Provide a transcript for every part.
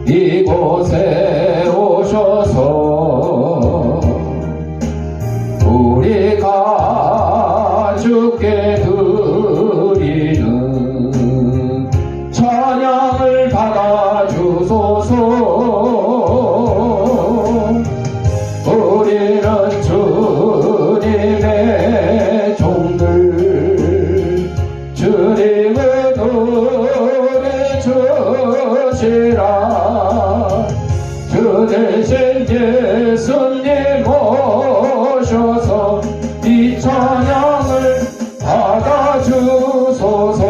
이곳에 오셔서 우리가 주께 드리는 찬양을 받아주소서. 우리는 주님의 종들, 주님의 노래 주시라. 주 대신 예수님 오셔서 이 찬양을 받아주소서.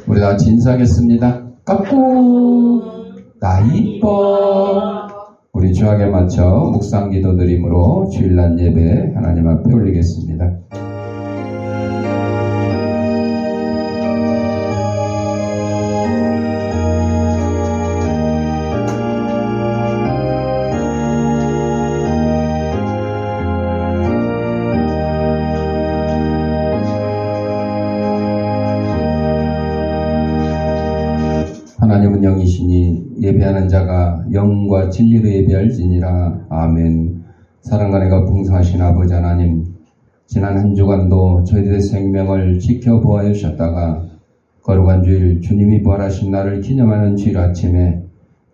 우리 다 진사하겠습니다. 깎고 나 이뻐. 우리 주악에 맞춰 묵상 기도 드림으로 주일날 예배 하나님 앞에 올리겠습니다. 하나님은 영이시니 예배하는 자가 영과 진리로 예배할지니라. 아멘. 사랑과 내가 풍성하신 아버지 하나님, 지난 한 주간도 저희들의 생명을 지켜보아 주셨다가 거룩한 주일 주님이 부활하신 날을 기념하는 주일 아침에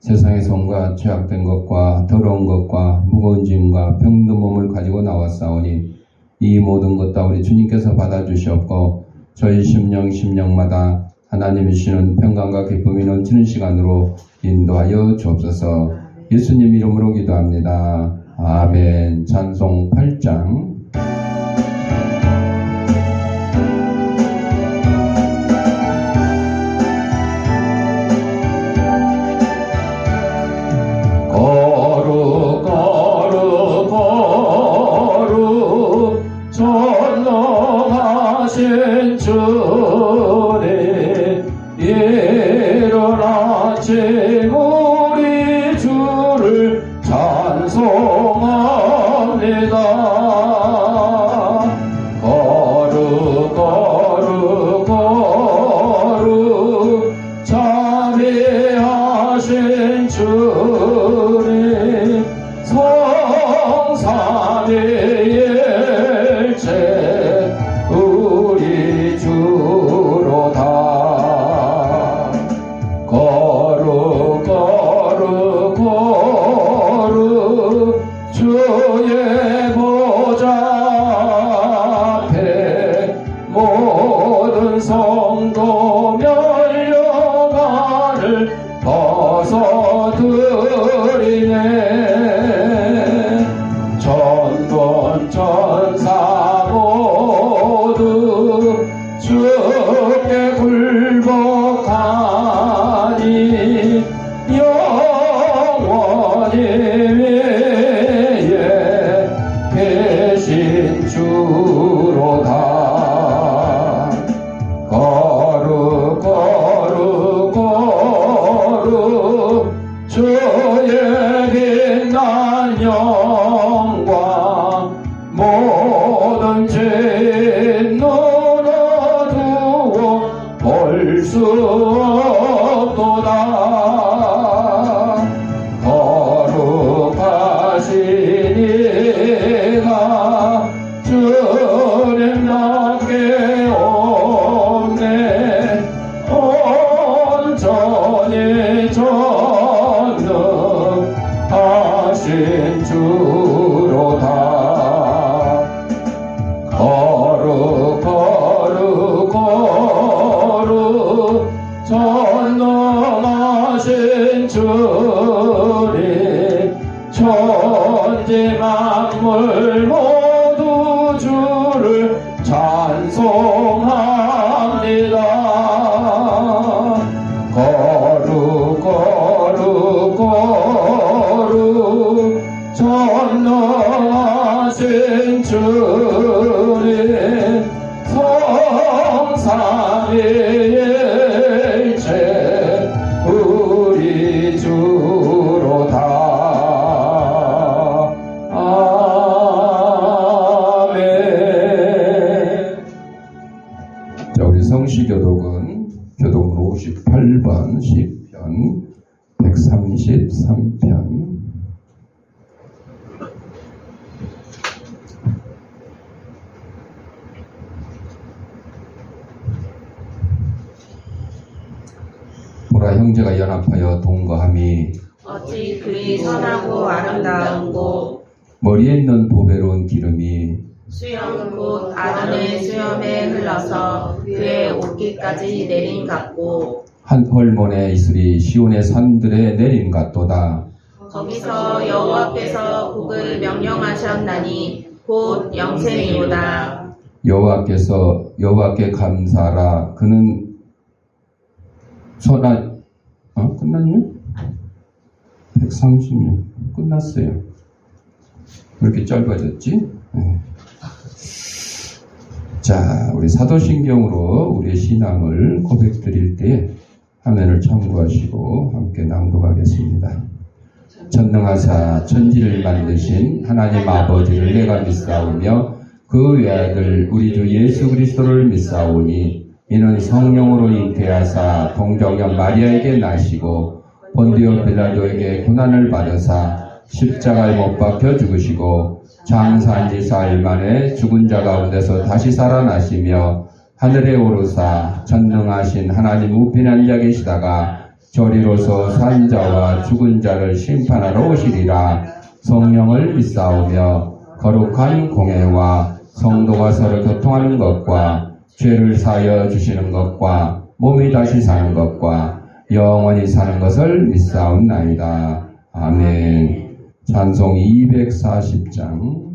세상에서 온갖 죄악된 것과 더러운 것과 무거운 짐과 병든 몸을 가지고 나왔사오니 이 모든 것 다 우리 주님께서 받아주시옵고 저희 심령마다 하나님이 주시는 평강과 기쁨이 넘치는 시간으로 인도하여 주옵소서. 예수님 이름으로 기도합니다. 아멘. 찬송 8장. 거룩 거룩 거룩 전능하신 주님, 이른 아침 우리 주를 찬송합니다. 거룩 거룩 거룩 자비하신 주님, 성삼위일체 우리 주로다. 거룩 거룩 거룩 주의 보좌 앞에 모든 성도 멸려가를 벗어드리네. 천군 천사 모두 주께 굴복하니 영원히 위에 계신 주로다. 거룩 거룩 거룩 주의 빛난 영광, 모든 죄 눈어두어 볼 수 없도다. 거룩하신 이가 주님답게 없네. 온전히 전능하신 주로다. 거룩 거룩 거룩 전능하신 주님, 천지 만물 모두 주를 찬송합니다. 거룩 거룩 거룩 전능하신 주님, 성삼위일체 우리 주로다. 아멘. 시교독은 교독로 58번 시편 133편. 보라, 형제가 연합하여 동거함이 어찌 그리 선하고 아름다운고 머리에 있는 보배로운 기름이 수염 곧 아론의 수염에 흘러서 그의 옷깃까지 내림 같고 한 헐몬에 이슬이 시온의 산들에 내림 같도다. 거기서 여호와께서 복을 명령하셨나니 곧 영생이로다. 여호와께 감사하라. 그는 끝났냐? 136 끝났어요. 왜 이렇게 짧아졌지? 네. 자, 우리 사도신경으로 우리의 신앙을 고백드릴 때 화면을 참고하시고 함께 낭독하겠습니다. 전능하사 천지를 만드신 하나님 아버지를 내가 믿사오며 그 외아들 우리 주 예수 그리스도를 믿사오니 이는 성령으로 잉태하사 동정녀 마리아에게 나시고 본디오 빌라도에게 고난을 받으사 십자가에 못 박혀 죽으시고 장사한 지 4일 만에 죽은 자 가운데서 다시 살아나시며 하늘에 오르사 전능하신 하나님 우편에 앉아 계시다가 저리로서 산 자와 죽은 자를 심판하러 오시리라. 성령을 믿사오며 거룩한 공회와 성도가 서로 교통하는 것과 죄를 사하여 주시는 것과 몸이 다시 사는 것과 영원히 사는 것을 믿사옵나이다. 아멘. 찬송 240장.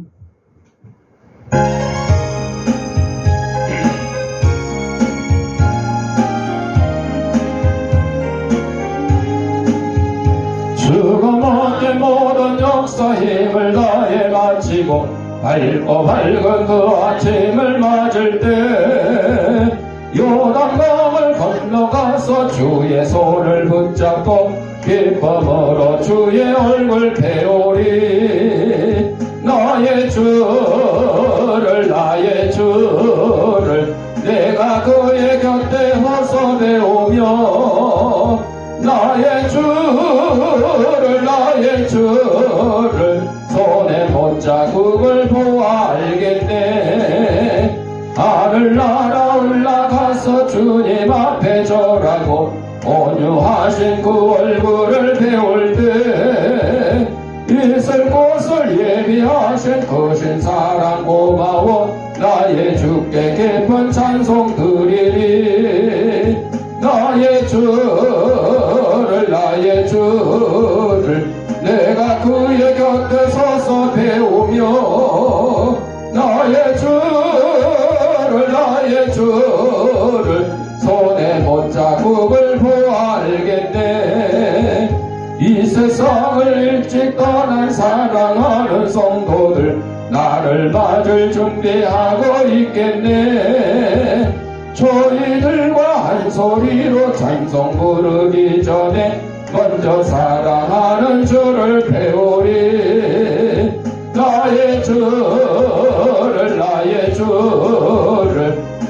죽음 없게 모든 역사 힘을 다해 마치고 밝고 밝은 그 아침을 맞을 때 요단강을 건너가서 주의 손을 붙잡고 기쁨으로 주의 얼굴 배우리. 나의 주를 내가 그의 곁에 서서 배우며 나의 주를 손에 못자국을 보아 알겠네. 하늘나라 올라가서 주님 앞에 절하고 온유하신 그 얼굴을 배울 때 있을 곳을 예비하신 크신 사랑 고마워 나의 주께 깊은 찬송 드리리. 나의 주를 내가 그의 곁에 서서 배우며 나의 주를 손에 못자국을 보아 알겠네. 이 세상을 일찍 떠난 사랑하는 성도들 나를 맞을 준비하고 있겠네. 저희들과 한 소리로 찬송 부르기 전에 먼저 사랑하는 주를 배우리. 나의 주를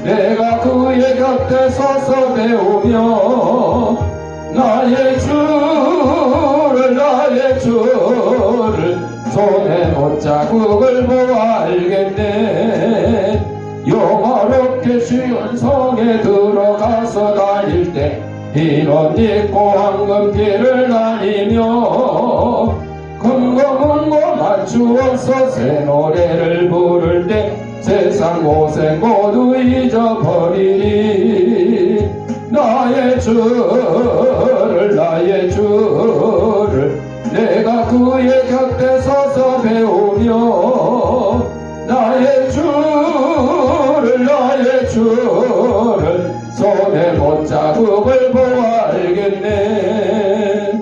내가 그의 곁에 서서 배우며 나의 주를 손에 못자국을 보아 알겠네. 영화롭게 쉬운 성에 들어가서 다닐 때 흰옷 입고 황금길을 다니며 금고문고 맞추어서 새 노래를 부를 때 세상 고생 모두 잊어버리니. 나의 주를 내가 그의 곁에 서서 배우며 나의 주를 손에 못자국을 보아 알겠네.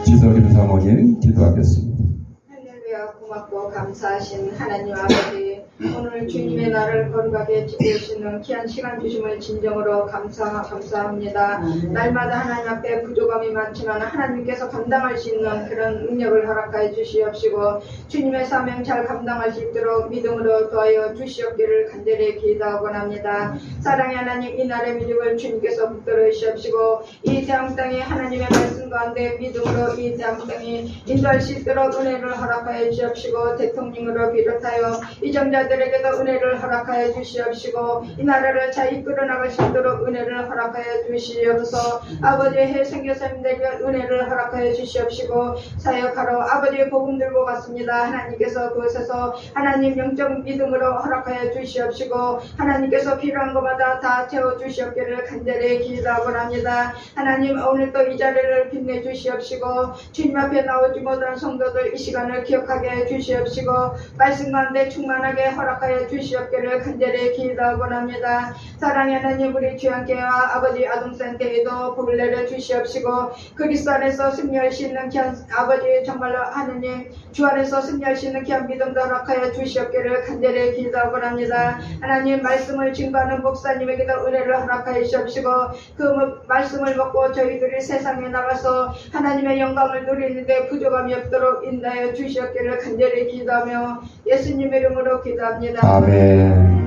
지석임 사모님 기도하겠습니다. 할렐루야. 고맙고 감사하신 하나님 아버지, 오늘 주님의 날을 거룩하게 지킬 수 있는 귀한 시간 주심을 진정으로 감사합니다. 날마다 하나님 앞에 부족함이 많지만 하나님께서 감당할 수 있는 그런 능력을 허락하여 주시옵시고 주님의 사명 잘 감당할 수 있도록 믿음으로 도와여 주시옵기를 간절히 기도하고 합니다. 사랑의 하나님, 이 날의 믿음을 주님께서 붙들어 주시옵시고 이 대한 땅에 하나님의 말씀 가운데 믿음으로 이 대한 땅에 인도할 수 있도록 은혜를 허락하여 주시옵시고 대통령으로 비롯하여 이정자들에게도 은혜를 허락하여 주시옵시고 이 나라를 잘 이끌어 나갈 수 있도록 은혜를 허락하여 주시옵소서. 아버지의 해생교사님들에게 은혜를 허락하여 주시옵시고 사역하러 아버지의 복음 들고 갔습니다. 하나님께서 그곳에서 하나님 영적 믿음으로 허락하여 주시옵시고 하나님께서 필요한 것마다 다 채워주시옵기를 간절히 기도하고 합니다. 하나님, 오늘 또 이 자리를 빛내주시옵시고 주님 앞에 나오지 못한 성도들 이 시간을 기억하게 해 주시옵시고 말씀 가운데 충만하게 허락하여 주시옵기를 간절히 기도하고 합니다. 사랑의 하나님, 우리 주님께와 아버지 아동센터에도 복을 내려 주시옵시고 그리스도 안에서 승리할 수 있는 귀한 아버지 정말로 하느님 주 안에서 승리할 수 있는 귀한 믿음도 허락하여 주시옵기를 간절히 기도하고 합니다. 하나님, 말씀을 증거하는 목사님에게도 은혜를 허락하여 주시옵시고 그 말씀을 먹고 저희들이 세상에 나가서 하나님의 영광을 누리는데 부족함이 없도록 인도하여 주시옵기를 간절히 기도하며 예수님 이름으로 기도합니다. 아멘.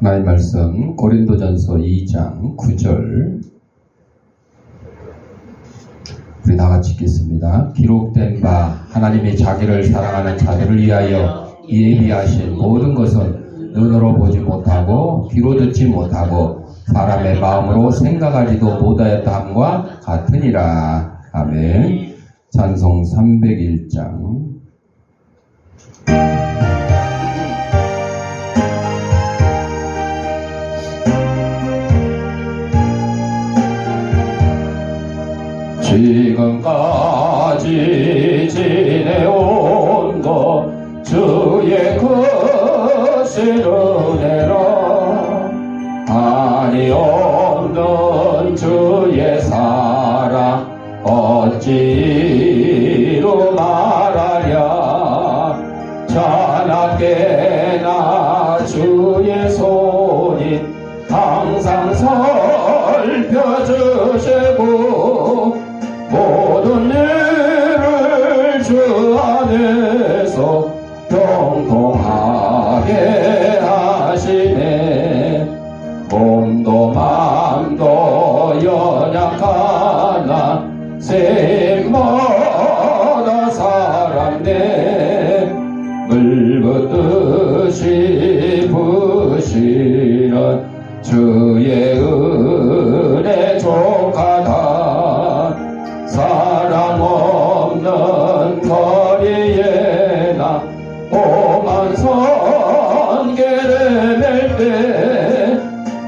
하나님 말씀 고린도전서 2장 9절 우리 다같이 읽겠습니다. 기록된 바 하나님이 자기를 사랑하는 자들을 위하여 예비하신 모든 것은 눈으로 보지 못하고 귀로 듣지 못하고 사람의 마음으로 생각하지도 못하였다 함과 같으니라. 아멘. 찬송 301장. 지금까지 지내온 것 주의 크신 은혜라 한이 없는 주의 사랑 어찌로 말하랴 자나깨나 주의 손이 항상 살펴주시고 모든 일을 주 안에서 평통하게 하시네. 몸도 맘도 연약하나 샘마다 살았네. 물붓듯이 부시는 주의 은혜 족하다. 사랑 없는 거리에 나 오만 선계를 맬 때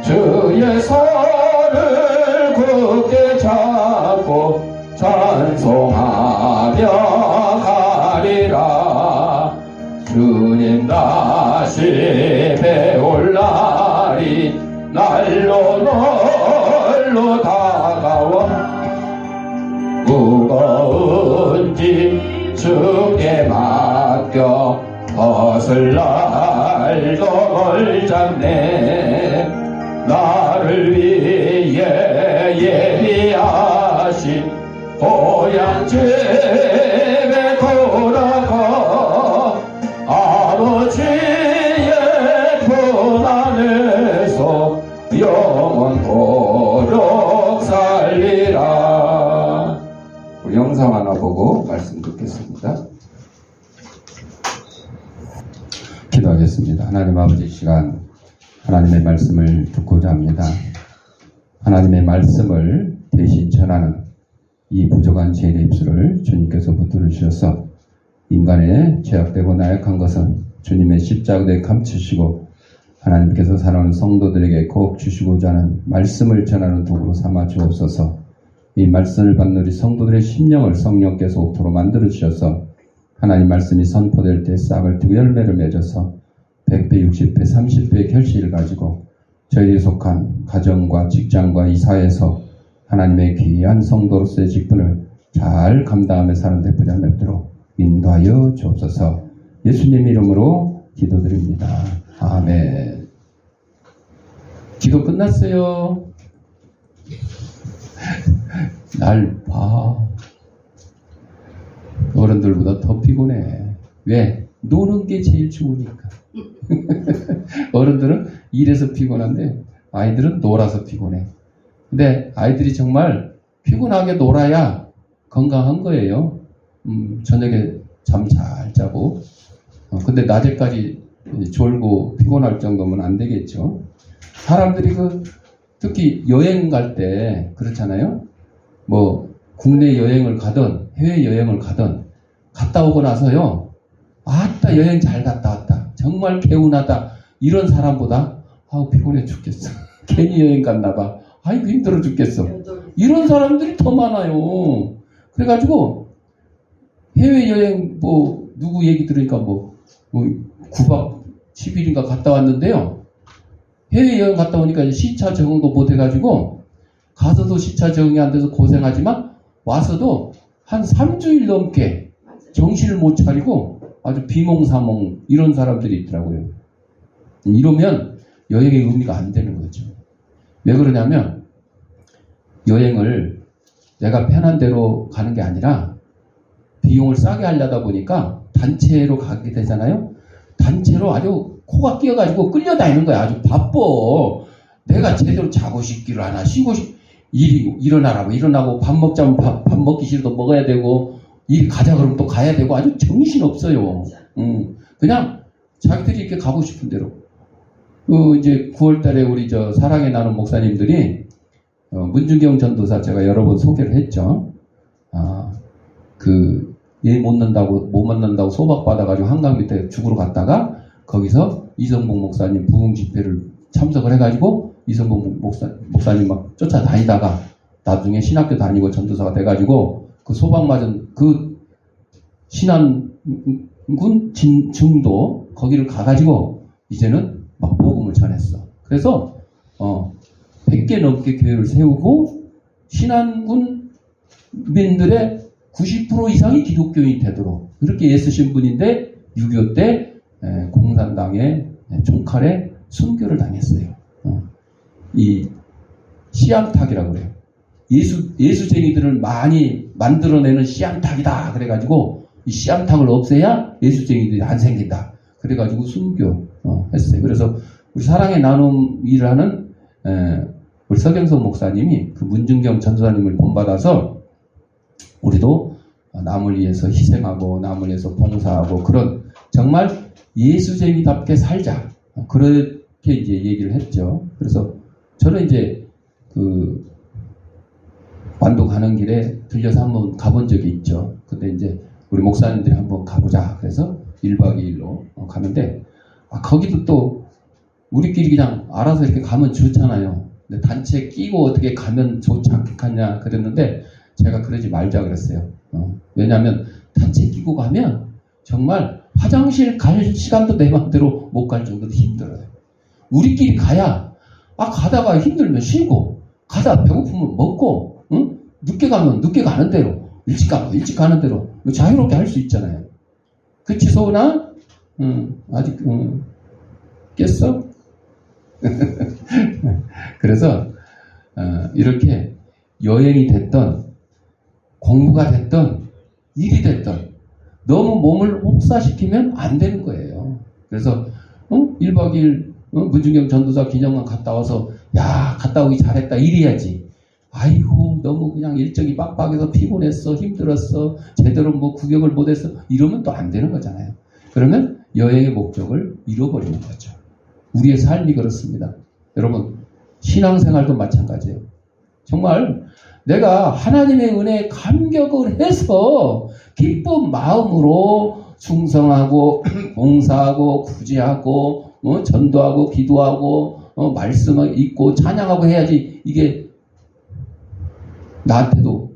주의 손을 굳게 잡고 찬송하며 가리라. 주님 다시 배울 날이 날로 다가와 무거운 짐 주께 맡겨 벗을 날도 멀잡네. 나를 위해 예비하신 고향 집에 돌아가 아버지의 품 안에서 영원토록 살리라. 우리 영상 하나 보고 말씀 듣겠습니다. 기도하겠습니다. 하나님 아버지, 시간 하나님의 말씀을 듣고자 합니다. 하나님의 말씀을 대신 전하는 이 부족한 제 입술을 주님께서 붙들어 주셔서 인간의 죄악되고 나약한 것은 주님의 십자가에 감추시고 하나님께서 사랑하는 성도들에게 꼭 주시고자 하는 말씀을 전하는 도구로 삼아 주옵소서. 이 말씀을 받는 우리 성도들의 심령을 성령께서 옥토로 만들어 주셔서 하나님 말씀이 선포될 때 싹을 띠고 열매를 맺어서 100배, 60배, 30배의 결실을 가지고 저희들이 속한 가정과 직장과 이 사회에서 하나님의 귀한 성도로서의 직분을 잘 감당하며 사는 대표자 뵙도록 인도하여 주옵소서. 예수님 이름으로 기도드립니다. 아멘. 기도 끝났어요. 날 봐. 어른들보다 더 피곤해. 왜? 노는 게 제일 좋으니까. 어른들은 일해서 피곤한데 아이들은 놀아서 피곤해. 근데 아이들이 정말 피곤하게 놀아야 건강한 거예요. 저녁에 잠 잘 자고. 근데 낮에까지 졸고 피곤할 정도면 안 되겠죠. 사람들이 특히 여행 갈 때 그렇잖아요. 뭐 국내 여행을 가든 해외 여행을 가든 갔다 오고 나서요. 아따 여행 잘 갔다 왔다. 정말 개운하다. 이런 사람보다 아우 피곤해 죽겠어. 괜히 여행 갔나 봐. 아이고 힘들어 죽겠어. 이런 사람들이 더 많아요. 그래가지고 해외여행 누구 얘기 들으니까 9박 10일인가 갔다 왔는데요. 해외여행 갔다 오니까 시차 적응도 못 해가지고 가서도 시차 적응이 안 돼서 고생하지만 와서도 한 3주일 넘게 정신을 못 차리고 아주 비몽사몽 이런 사람들이 있더라고요. 이러면 여행의 의미가 안 되는 거죠. 왜 그러냐면 여행을 내가 편한 대로 가는 게 아니라 비용을 싸게 하려다 보니까 단체로 가게 되잖아요. 단체로 아주 코가 끼어가지고 끌려다니는 거야. 아주 바빠. 내가 제대로 자고 싶기를 하나 쉬고 일어나고 밥 먹자면 밥 먹기 싫어도 먹어야 되고 일 가자 그러면 또 가야 되고 아주 정신 없어요. 그냥 자기들이 이렇게 가고 싶은 대로. 이제 9월달에 우리 사랑의 나눔 목사님들이 문준경 전도사 제가 여러 번 소개를 했죠. 얘 못 만난다고 소박 받아가지고 한강 밑에 죽으러 갔다가 거기서 이성복 목사님 부흥 집회를 참석을 해가지고 이성복 목사님 막 쫓아다니다가 나중에 신학교 다니고 전도사가 돼가지고 그 소박 맞은 그 신안군 증도 거기를 가가지고 이제는 막 복음을 전했어. 그래서 100개 넘게 교회를 세우고 신안군 민들의 90% 이상이 기독교인이 되도록 그렇게 애쓰신 분인데 6.25 때 공산당의 총칼에 순교를 당했어요. 이 씨암탉이라고 그래요. 예수쟁이들을 많이 만들어내는 씨암탉이다. 그래가지고 이 씨암탉을 없애야 예수쟁이들이 안 생긴다. 그래가지고 순교했어요. 그래서 우리 사랑의 나눔 일을 하는 우리 서경석 목사님이 그 문준경 전도사님을 본받아서 우리도 남을 위해서 희생하고 남을 위해서 봉사하고 그런 정말 예수쟁이답게 살자. 그렇게 이제 얘기를 했죠. 그래서 저는 이제 완도 가는 길에 들려서 한번 가본 적이 있죠. 근데 이제 우리 목사님들이 한번 가보자. 그래서 1박 2일로 가는데 거기도 또 우리끼리 그냥 알아서 이렇게 가면 좋잖아요. 근데 단체 끼고 어떻게 가면 좋지 않겠냐 그랬는데 제가 그러지 말자 그랬어요. 왜냐하면 단체 끼고 가면 정말 화장실 갈 시간도 내 맘대로 못 갈 정도로 힘들어요. 우리끼리 가야 가다가 힘들면 쉬고 가다 배고프면 먹고 늦게 가면 늦게 가는 대로 일찍 가면 일찍 가는 대로 자유롭게 할 수 있잖아요. 그치 소은아? 아직 깼어? 그래서 이렇게 여행이 됐던 공부가 됐던 일이 됐던 너무 몸을 혹사시키면 안 되는 거예요. 그래서 1박 2일 문준경 전도사 기념관 갔다 와서 야 갔다 오기 잘했다 이래야지. 아이고 너무 그냥 일정이 빡빡해서 피곤했어 힘들었어 제대로 구경을 못했어 이러면 또 안 되는 거잖아요. 그러면 여행의 목적을 잃어버리는 거죠. 우리의 삶이 그렇습니다. 여러분 신앙생활도 마찬가지예요. 정말 내가 하나님의 은혜에 감격을 해서 기쁜 마음으로 충성하고 봉사하고 구제하고 전도하고 기도하고 말씀을 읽고 찬양하고 해야지 이게 나한테도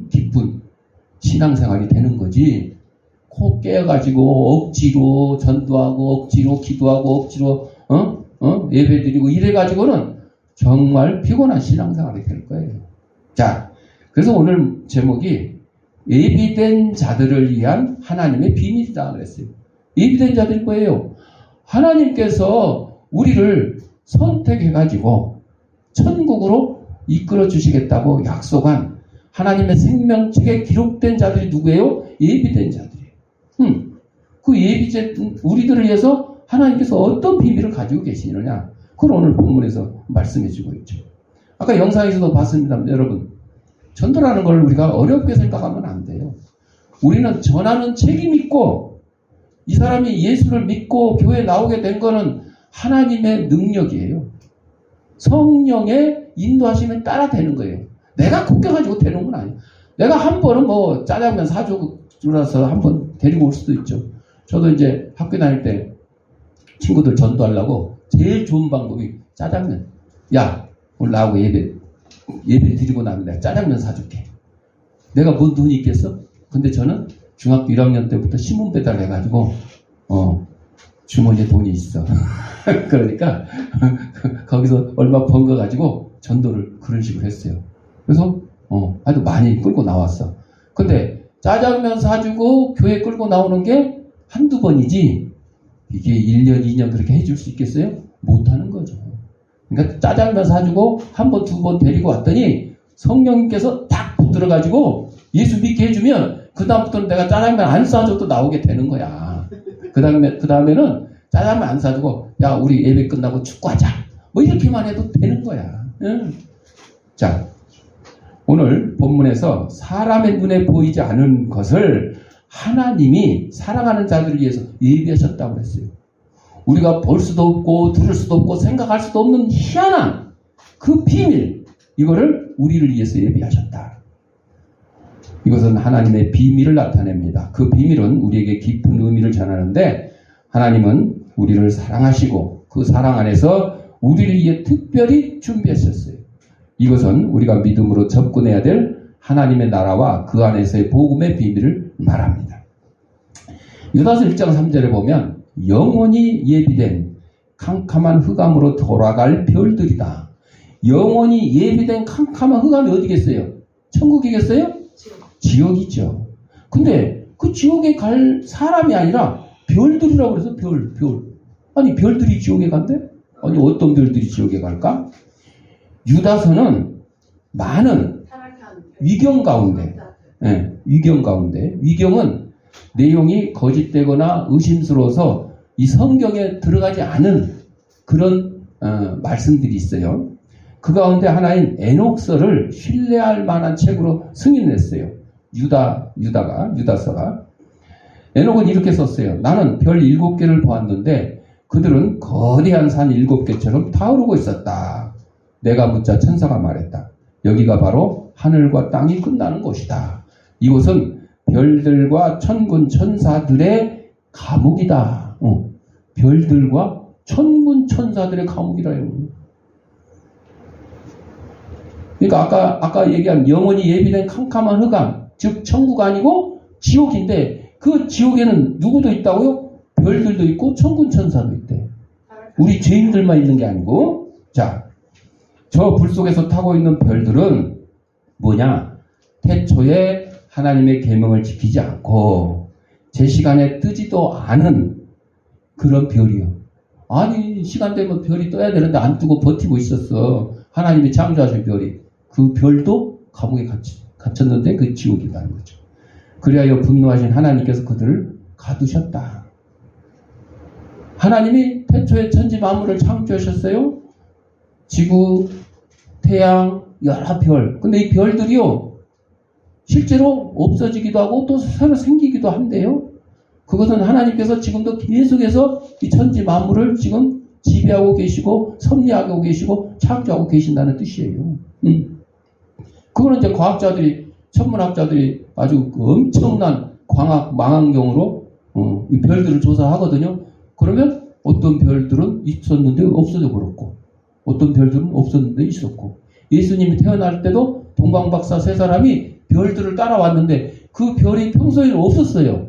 기쁜 신앙생활이 되는 거지. 코 깨가지고 억지로 전도하고 억지로 기도하고 억지로 예배드리고 이래가지고는 정말 피곤한 신앙생활이 될 거예요. 자, 그래서 오늘 제목이 예비된 자들을 위한 하나님의 비밀이다 그랬어요. 예비된 자들이 뭐예요? 하나님께서 우리를 선택해가지고 천국으로 이끌어 주시겠다고 약속한 하나님의 생명책에 기록된 자들이 누구예요? 예비된 자들이에요. 그 예비된 우리들을 위해서 하나님께서 어떤 비밀을 가지고 계시느냐? 그걸 오늘 본문에서 말씀해 주고 있죠. 아까 영상에서도 봤습니다. 여러분, 전도라는 걸 우리가 어렵게 생각하면 안 돼요. 우리는 전하는 책임 있고 이 사람이 예수를 믿고 교회에 나오게 된 거는 하나님의 능력이에요. 성령의 인도하시면 따라 되는 거예요. 내가 굳게가지고 되는 건 아니에요. 내가 한 번은 뭐 짜장면 사주라서 한 번 데리고 올 수도 있죠. 저도 이제 학교 다닐 때 친구들 전도하려고 제일 좋은 방법이 짜장면. 야, 오늘 나하고 예배 드리고 나면 내가 짜장면 사줄게. 내가 뭔 돈이 있겠어? 근데 저는 중학교 1학년 때부터 신문 배달 해가지고 주머니에 돈이 있어. 그러니까 거기서 얼마 번 거 가지고 전도를 그런 식으로 했어요. 그래서 아주 많이 끌고 나왔어. 근데 짜장면 사주고 교회 끌고 나오는 게 한두 번이지 이게 1년 2년 그렇게 해줄 수 있겠어요? 못하는 거죠. 그러니까 짜장면 사주고 한 번 두 번 데리고 왔더니 성령님께서 딱 붙들어가지고 예수 믿게 해주면 그 다음부터는 내가 짜장면 안 사줘도 나오게 되는 거야. 그 다음에는 짜장면 안 사주고 야 우리 예배 끝나고 축구하자 뭐 이렇게만 해도 되는 거야. 응. 자, 오늘 본문에서 사람의 눈에 보이지 않은 것을 하나님이 사랑하는 자들을 위해서 예비하셨다고 그랬어요. 우리가 볼 수도 없고 들을 수도 없고 생각할 수도 없는 희한한 그 비밀, 이거를 우리를 위해서 예비하셨다. 이것은 하나님의 비밀을 나타냅니다. 그 비밀은 우리에게 깊은 의미를 전하는데 하나님은 우리를 사랑하시고 그 사랑 안에서 우리를 위해 특별히 준비하셨어요. 이것은 우리가 믿음으로 접근해야 될 하나님의 나라와 그 안에서의 복음의 비밀을 말합니다. 유다서 1장 3절에 보면 영원히 예비된 캄캄한 흑암으로 돌아갈 별들이다. 영원히 예비된 캄캄한 흑암이 어디겠어요? 천국이겠어요? 지옥이죠. 근데 그 지옥에 갈 사람이 아니라 별들이라고 그래서 별. 아니 별들이 지옥에 간대? 아니 어떤 별들이 지옥에 갈까? 유다서는 많은 위경 가운데, 위경은 내용이 거짓되거나 의심스러워서 이 성경에 들어가지 않은 그런 말씀들이 있어요. 그 가운데 하나인 에녹서를 신뢰할 만한 책으로 승인했어요. 유다서가. 에녹은 이렇게 썼어요. 나는 별 7개를 보았는데 그들은 거대한 산 7개처럼 타오르고 있었다. 내가 묻자 천사가 말했다. 여기가 바로 하늘과 땅이 끝나는 곳이다. 이곳은 별들과 천군 천사들의 감옥이다. 별들과 천군 천사들의 감옥이라요. 그러니까 아까 얘기한 영원히 예비된 캄캄한 흑암, 즉 천국 아니고 지옥인데 그 지옥에는 누구도 있다고요? 별들도 있고 천군 천사도 있대. 우리 죄인들만 있는 게 아니고. 자, 저 불 속에서 타고 있는 별들은 뭐냐? 태초에 하나님의 계명을 지키지 않고 제 시간에 뜨지도 않은 그런 별이요. 아니 시간 되면 별이 떠야 되는데 안 뜨고 버티고 있었어. 하나님이 창조하신 별이. 그 별도 감옥에 갇혔는데 그 지옥이라는 거죠. 그리하여 분노하신 하나님께서 그들을 가두셨다. 하나님이 태초에 천지 만물을 창조하셨어요. 지구, 태양, 여러 별. 근데 이 별들이요, 실제로 없어지기도 하고 또 새로 생기기도 한대요. 그것은 하나님께서 지금도 계속해서 이 천지 만물을 지금 지배하고 계시고 섭리하고 계시고 창조하고 계신다는 뜻이에요. 그거는 이제 과학자들이, 천문학자들이 아주 엄청난 망원경으로 이 별들을 조사하거든요. 그러면 어떤 별들은 있었는데 없어져 버렸고, 어떤 별들은 없었는데 있었고, 예수님이 태어날 때도 동방박사 3사람이 별들을 따라왔는데 그 별이 평소에는 없었어요.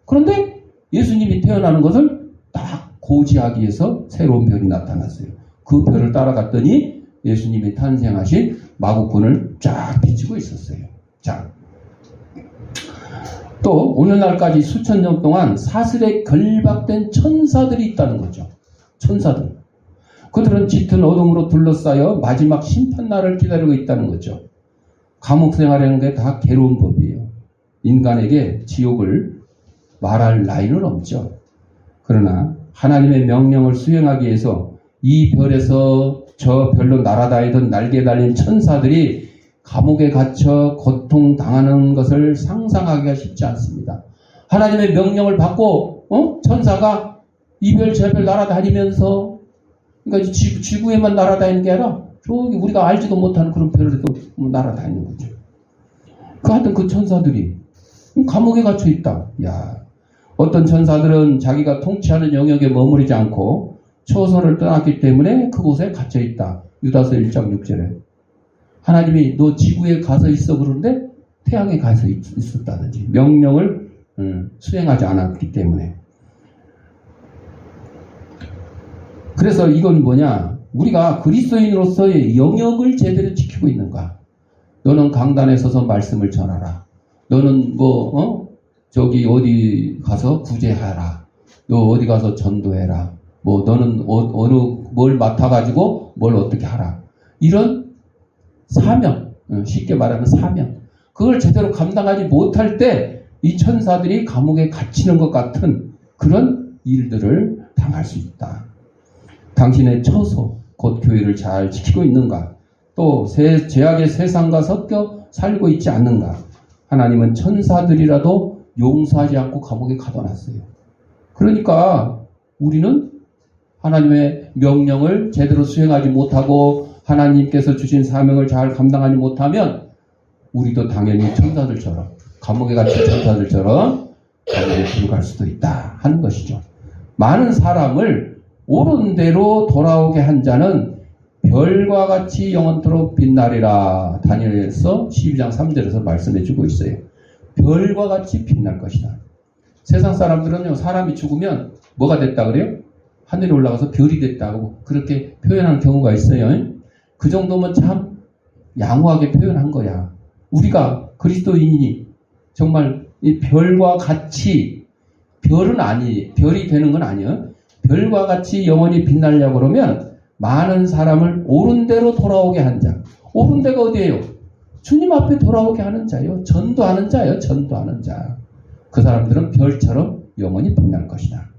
그런데 예수님이 태어나는 것을 딱 고지하기 위해서 새로운 별이 나타났어요. 그 별을 따라갔더니 예수님이 탄생하신 마구꾼을 쫙 비추고 있었어요. 자, 또 오늘날까지 수천 년 동안 사슬에 결박된 천사들이 있다는 거죠. 천사들. 그들은 짙은 어둠으로 둘러싸여 마지막 심판날을 기다리고 있다는 거죠. 감옥 생활하는 게 다 괴로운 법이에요. 인간에게 지옥을 말할 나이는 없죠. 그러나 하나님의 명령을 수행하기 위해서 이 별에서 저 별로 날아다니던 날개 달린 천사들이 감옥에 갇혀 고통당하는 것을 상상하기가 쉽지 않습니다. 하나님의 명령을 받고 천사가 이 별 저 별 날아다니면서, 그러니까 지구에만 날아다니는 게 아니라 저기 우리가 알지도 못하는 그런 별에도 날아다니는 거죠. 하여튼 그 천사들이 감옥에 갇혀 있다. 야, 어떤 천사들은 자기가 통치하는 영역에 머무르지 않고 처소를 떠났기 때문에 그곳에 갇혀 있다. 유다서 1장 6절에 하나님이 너 지구에 가서 있어 그러는데 태양에 가서 있었다든지 명령을 수행하지 않았기 때문에. 그래서 이건 뭐냐, 우리가 그리스도인으로서의 영역을 제대로 지키고 있는가. 너는 강단에 서서 말씀을 전하라. 너는 저기 어디 가서 구제하라. 너 어디 가서 전도해라. 너는 뭘 맡아가지고 뭘 어떻게 하라. 이런 사명, 쉽게 말하면 사명. 그걸 제대로 감당하지 못할 때 이 천사들이 감옥에 갇히는 것 같은 그런 일들을 당할 수 있다. 당신의 처소, 곧 교회를 잘 지키고 있는가? 또 죄악의 세상과 섞여 살고 있지 않는가? 하나님은 천사들이라도 용서하지 않고 감옥에 가둬놨어요. 그러니까 우리는 하나님의 명령을 제대로 수행하지 못하고 하나님께서 주신 사명을 잘 감당하지 못하면 우리도 당연히 천사들처럼, 감옥에 갇힌 천사들처럼 감옥에 들어갈 수도 있다 하는 것이죠. 많은 사람을 옳은 대로 돌아오게 한 자는 별과 같이 영원토록 빛나리라. 다니엘서 12장 3절에서 말씀해 주고 있어요. 별과 같이 빛날 것이다. 세상 사람들은요, 사람이 죽으면 뭐가 됐다 그래요? 하늘에 올라가서 별이 됐다고 그렇게 표현하는 경우가 있어요. 그 정도면 참 양호하게 표현한 거야. 우리가 그리스도인이 정말 이 별과 같이, 별이 되는 건 아니에요. 별과 같이 영원히 빛나려고 그러면 많은 사람을 옳은 대로 돌아오게 한 자. 옳은 데가 어디예요? 주님 앞에 돌아오게 하는 자요. 전도하는 자요. 전도하는 자. 그 사람들은 별처럼 영원히 빛날 것이다.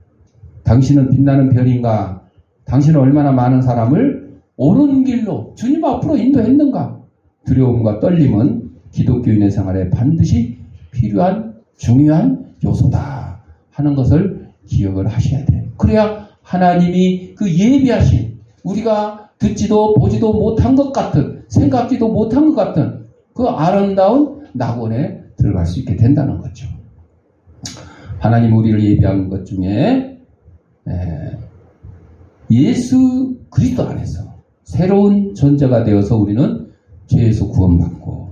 당신은 빛나는 별인가? 당신은 얼마나 많은 사람을 옳은 길로 주님 앞으로 인도했는가? 두려움과 떨림은 기독교인의 생활에 반드시 필요한 중요한 요소다 하는 것을 기억을 하셔야 돼요. 그래야 하나님이 그 예비하신, 우리가 듣지도 보지도 못한 것 같은, 생각지도 못한 것 같은 그 아름다운 낙원에 들어갈 수 있게 된다는 거죠. 하나님 우리를 예비한 것 중에 예수 그리스도 안에서 새로운 존재가 되어서 우리는 죄에서 구원받고,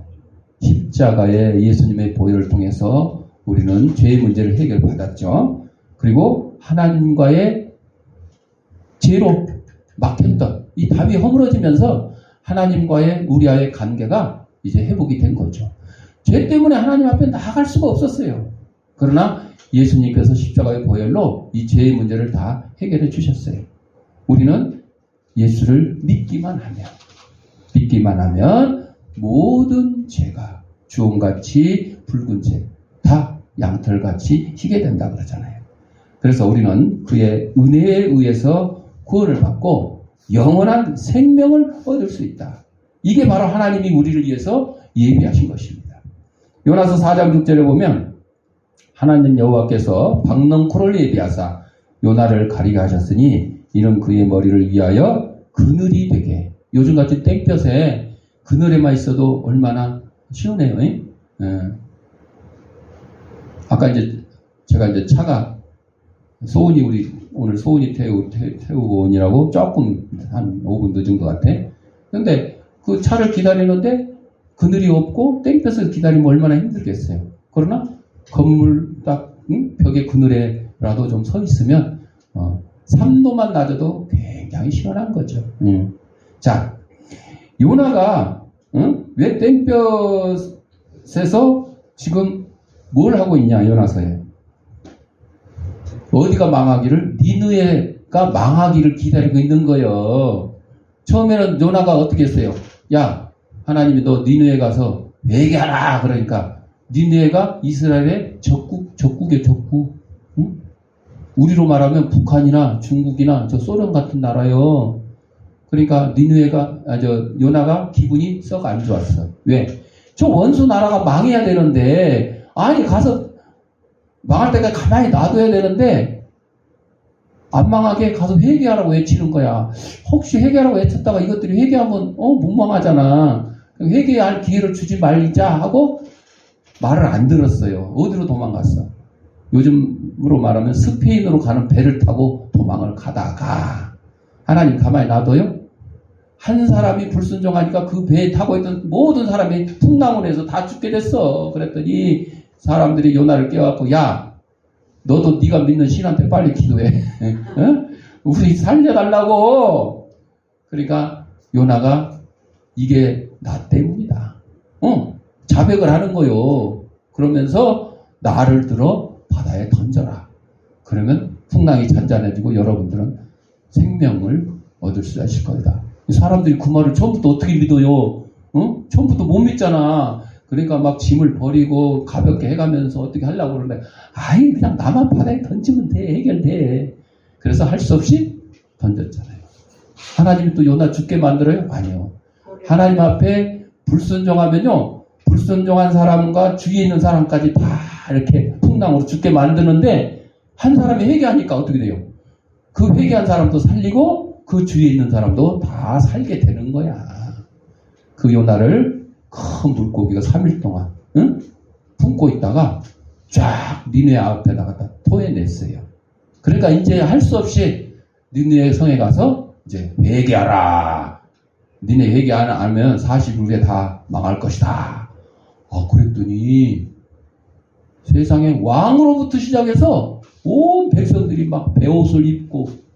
십자가의 예수님의 보혈을 통해서 우리는 죄의 문제를 해결받았죠. 그리고 하나님과의 죄로 막혔던 이 답이 허물어지면서 하나님과의 우리와의 관계가 이제 회복이 된 거죠. 죄 때문에 하나님 앞에 나아갈 수가 없었어요. 그러나 예수님께서 십자가의 보혈로 이 죄의 문제를 다 해결해 주셨어요. 우리는 예수를 믿기만 하면 모든 죄가 주홍같이 붉은 죄 다 양털같이 희게 된다 그러잖아요. 그래서 우리는 그의 은혜에 의해서 구원을 받고 영원한 생명을 얻을 수 있다. 이게 바로 하나님이 우리를 위해서 예비하신 것입니다. 요나서 4장 6절에 보면 하나님 여호와께서 박넝쿨을 예비하사 요나를 가리게 하셨으니 이는 그의 머리를 위하여 그늘이 되게. 요즘같이 땡볕에 그늘에만 있어도 얼마나 시원해요. 아까 제가 차가 소은이 오늘 소은이 태우고 오니라고 조금 한 5분 늦은 것 같아. 근데 그 차를 기다리는데 그늘이 없고 땡볕을 기다리면 얼마나 힘들겠어요. 그러나 건물 딱 응? 벽의 그늘에라도 좀 서 있으면 3도만 낮아도 굉장히 시원한 거죠. 자, 요나가 왜 땡볕에서 지금 뭘 하고 있냐, 요나서에. 어디가 망하기를? 니느웨가 망하기를 기다리고 있는 거예요. 처음에는 요나가 어떻게 했어요? 야, 하나님이 너 니느웨 가서 회개하라. 그러니까 니느웨가 이스라엘의 적국의 적국. 응? 우리로 말하면 북한이나 중국이나 저 소련 같은 나라요. 그러니까 요나가 기분이 썩 안 좋았어. 왜? 저 원수 나라가 망해야 되는데, 아니 가서 망할 때까지 가만히 놔둬야 되는데 안 망하게 가서 회개하라고 외치는 거야. 혹시 회개하라고 외쳤다가 이것들이 회개하면 못 망하잖아. 회개할 기회를 주지 말자 하고 말을 안 들었어요. 어디로 도망갔어? 요즘으로 말하면 스페인으로 가는 배를 타고 도망을 가다가 하나님 가만히 놔둬요? 한 사람이 불순종하니까 그 배에 타고 있던 모든 사람이 풍랑으로 다 죽게 됐어. 그랬더니 사람들이 요나를 깨워갖고, 야, 너도 네가 믿는 신한테 빨리 기도해. 우리 살려달라고. 그러니까 요나가 이게 나 때문이다. 자백을 하는 거요. 그러면서 나를 들어 바다에 던져라. 그러면 풍랑이 잔잔해지고 여러분들은 생명을 얻을 수 있을 거다. 사람들이 그 말을 처음부터 어떻게 믿어요? 처음부터 못 믿잖아. 그러니까 막 짐을 버리고 가볍게 해가면서 어떻게 하려고 그러는데, 아이, 그냥 나만 바다에 던지면 돼. 해결돼. 그래서 할 수 없이 던졌잖아요. 하나님이 또 요나 죽게 만들어요? 아니요. 하나님 앞에 불순종하면요, 불순종한 사람과 주위에 있는 사람까지 다 이렇게 풍랑으로 죽게 만드는데, 한 사람이 회개하니까 어떻게 돼요? 그 회개한 사람도 살리고 그 주위에 있는 사람도 다 살게 되는 거야. 그 요나를 큰 물고기가 3일 동안 품고 있다가 쫙 니느웨 앞에다가 다 토해냈어요. 그러니까 이제 할 수 없이 니느웨 성에 가서 이제 회개하라. 니네 회개 안 하면 40일 후에 다 망할 것이다. 그랬더니 세상에 왕으로부터 시작해서 온 백성들이 막 베옷을 입고,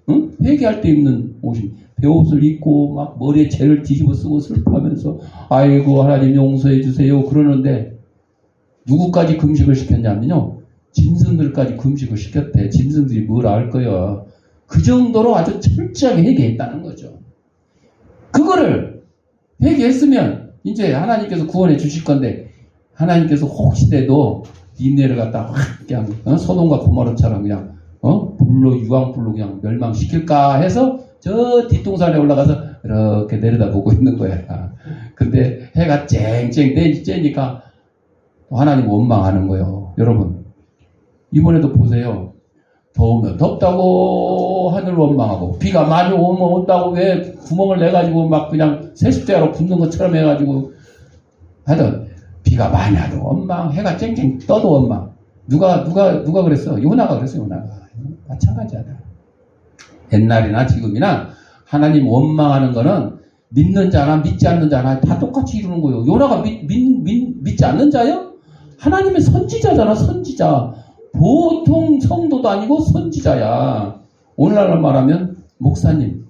회개할 때 입는 옷이 베옷을 입고 막 머리에 재를 뒤집어 쓰고 슬퍼하면서 아이고 하나님 용서해 주세요 그러는데, 누구까지 금식을 시켰냐면요, 짐승들까지 금식을 시켰대. 짐승들이 뭘 알 거야. 그 정도로 아주 철저하게 회개했다는 거죠. 그거를 회개했으면 이제 하나님께서 구원해 주실 건데, 하나님께서 혹시라도 니네를 갖다 확 그냥 소돔과 고모라처럼 그냥 불로 유황불로 그냥 멸망시킬까 해서 저 뒷동산에 올라가서 이렇게 내려다보고 있는 거야. 근데 해가 쨍쨍 쬐니까 하나님 원망하는 거예요. 여러분 이번에도 보세요. 더우면 덥다고 하늘 원망하고, 비가 많이 오면 온다고 왜 구멍을 내가지고 막 그냥 세숫대야로 붓는 것처럼 해가지고 하여튼 비가 많이 와도 원망, 해가 쨍쨍 떠도 원망. 누가 그랬어? 요나가 그랬어. 요나가 마찬가지하다. 옛날이나 지금이나 하나님 원망하는 거는 믿는 자나 믿지 않는 자나 다 똑같이 이루는 거예요. 요나가 믿지 않는 자요? 하나님의 선지자잖아. 선지자. 보통 성도도 아니고 선지자야. 오늘날로 말하면 목사님.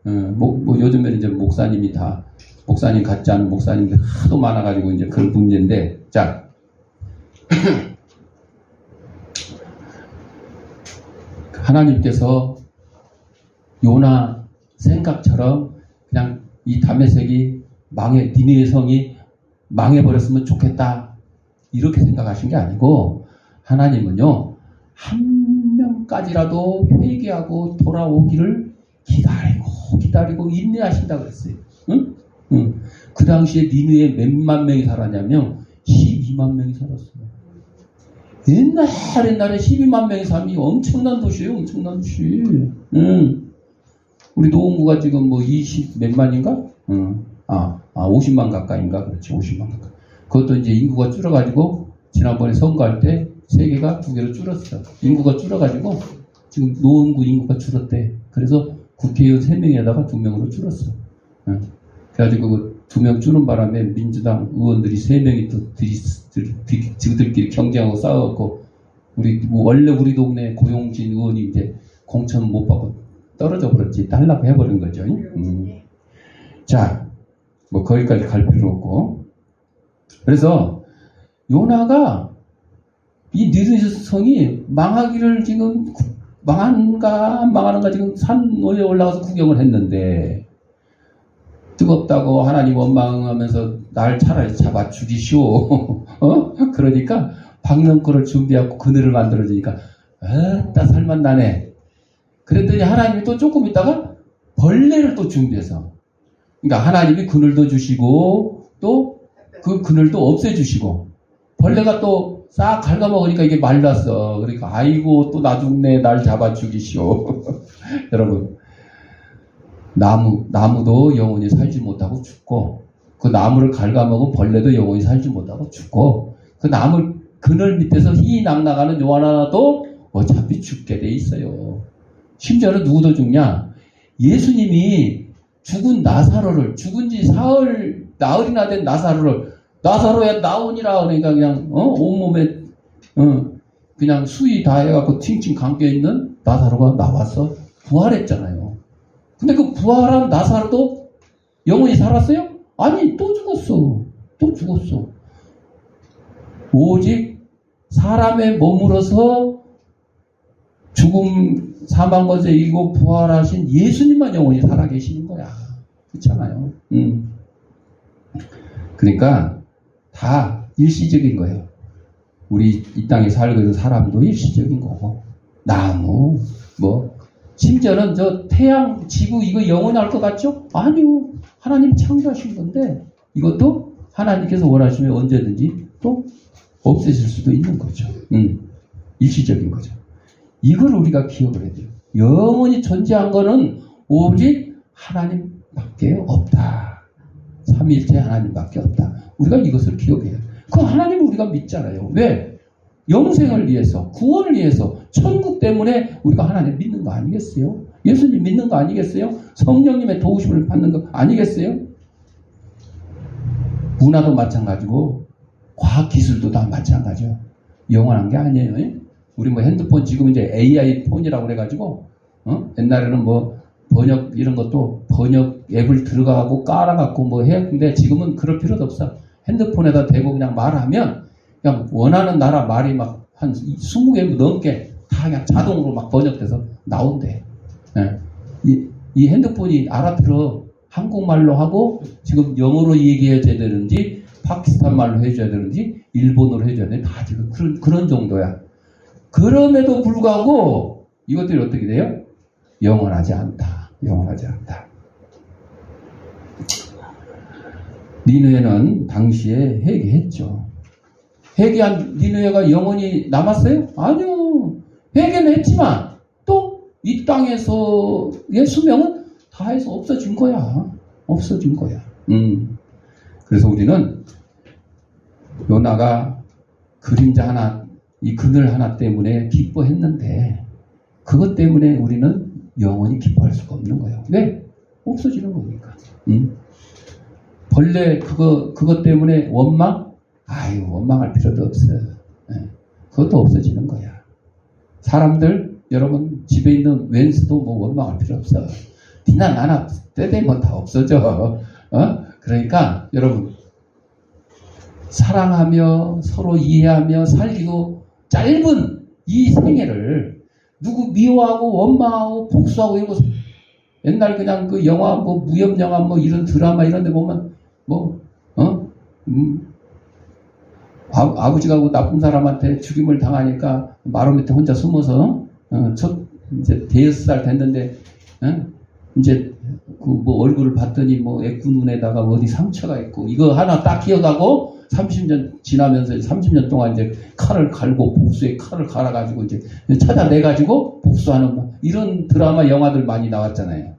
요즘에는 이제 목사님 같지 않은 목사님들 하도 많아가지고 이제 그런 문제인데, 자. 하나님께서 요나 생각처럼 그냥 이 다메섹이 니느웨 성이 망해버렸으면 좋겠다 이렇게 생각하신 게 아니고, 하나님은요 한 명까지라도 회개하고 돌아오기를 기다리고 인내하신다고 그랬어요. 그 당시에 니느웨에 몇만 명이 살았냐면 12만 명이 살았어요. 옛날에 12만 명이 살면 엄청난 도시예요. 엄청난 도시. 우리 노원구가 지금 뭐 20 몇만인가? 50만 가까이인가? 그렇지, 50만 가까이. 그것도 이제 인구가 줄어가지고 지난번에 선거할 때 세계가 2개로 줄었어. 인구가 줄어가지고 지금 노원구 인구가 줄었대. 그래서 국회의원 3명에다가 2명으로 줄었어. 그래가지고 그 2명 줄은 바람에 민주당 의원들이 3명이 또 지그들끼리 경쟁하고 싸워갖고 원래 우리 동네 고용진 의원이 이제 공천 못 받고 떨어져 버렸지. 달라고 해버린 거죠. 자, 뭐 거기까지 갈 필요 없고. 그래서 요나가 이 니느웨성이 망하기를 지금 망하는가 안 망하는가 지금 산 위에 올라가서 구경을 했는데 뜨겁다고 하나님 원망하면서 날 차라리 잡아 죽이시오. 그러니까 박는 거를 준비하고 그늘을 만들어주니까 아따 살맛나네. 그랬더니 하나님이 또 조금 있다가 벌레를 또 준비해서, 그러니까 하나님이 그늘도 주시고 또 그 그늘도 없애주시고 벌레가 또 싹 갉아먹으니까 이게 말랐어. 그러니까 아이고 또 나 죽네, 날 잡아 죽이시오. 여러분, 나무도 영원히 살지 못하고 죽고, 그 나무를 갉아먹은 벌레도 영원히 살지 못하고 죽고, 그 나무 그늘 밑에서 희낙나가는 요 하나도 어차피 죽게 돼 있어요. 심지어는 누구도 죽냐? 예수님이 죽은 나사로를, 죽은 지 나흘이나 된 나사로야 나오니라. 그러니까 그냥 온몸에 그냥 수위 다 해갖고 칭칭 감겨있는 나사로가 나와서 부활했잖아요. 근데 그 부활한 나사로도 영원히 살았어요? 아니, 또 죽었어. 오직 사람의 몸으로서 죽음 사망 것에 이기고 부활하신 예수님만 영원히 살아계시는 거야. 그렇잖아요. 그러니까 다 일시적인 거예요. 우리 이 땅에 살고 있는 사람도 일시적인 거고, 나무, 심지어는 저 태양, 지구 이거 영원할 것 같죠? 아니요. 하나님이 창조하신 건데 이것도 하나님께서 원하시면 언제든지 또 없애실 수도 있는 거죠. 일시적인 거죠. 이걸 우리가 기억을 해야 돼요. 영원히 존재한 거는 오직 하나님밖에 없다. 삼위일체 하나님밖에 없다. 우리가 이것을 기억해야 돼요. 그 하나님을 우리가 믿잖아요. 왜? 영생을 위해서, 구원을 위해서, 천국 때문에 우리가 하나님 믿는 거 아니겠어요? 예수님 믿는 거 아니겠어요? 성령님의 도우심을 받는 거 아니겠어요? 문화도 마찬가지고 과학기술도 다 마찬가지요. 영원한 게 아니에요. 우리 핸드폰 지금 이제 AI 폰이라고 그래가지고 옛날에는 번역 이런 것도 번역 앱을 들어가고 깔아갖고 했는데 지금은 그럴 필요도 없어. 핸드폰에다 대고 그냥 말하면 그냥 원하는 나라 말이 막 한 20개 넘게 다 그냥 자동으로 막 번역돼서 나온대. 네. 이 핸드폰이 알아들어. 한국말로 하고 지금 영어로 얘기해줘야 되는지 파키스탄 말로 해줘야 되는지 일본어로 해줘야 되는지 다 지금 그런 정도야. 그럼에도 불구하고 이것들이 어떻게 돼요? 영원하지 않다. 니느웨는 당시에 회개했죠. 회개한 니느웨가 영원히 남았어요? 아니요. 회개는 했지만 또 이 땅에서의 수명은 다 해서 없어진 거야. 그래서 우리는 요나가 그림자 하나, 이 그늘 하나 때문에 기뻐했는데 그것 때문에 우리는 영원히 기뻐할 수가 없는 거예요. 왜? 없어지는 거니까. 벌레 그것 때문에 원망? 아유, 원망할 필요도 없어. 그것도 없어지는 거야. 사람들, 여러분 집에 있는 웬수도 원망할 필요 없어. 니나 나나 때 되면 다 없어져. 그러니까 여러분 사랑하며 서로 이해하며 살기도 짧은 이 생애를 누구 미워하고 원망하고 복수하고 이런 거, 옛날 그냥 그 영화 무협 영화 이런 드라마 이런 데 보면 아버지가 그 나쁜 사람한테 죽임을 당하니까 마루 밑에 혼자 숨어서 이제 대여섯 살 됐는데 이제 얼굴을 봤더니 애꾸 눈에다가 어디 상처가 있고 이거 하나 딱 기억하고 30년 지나면서 30년 동안 이제 칼을 갈고 복수에 칼을 갈아가지고 이제 찾아내가지고 복수하는 이런 드라마 영화들 많이 나왔잖아요.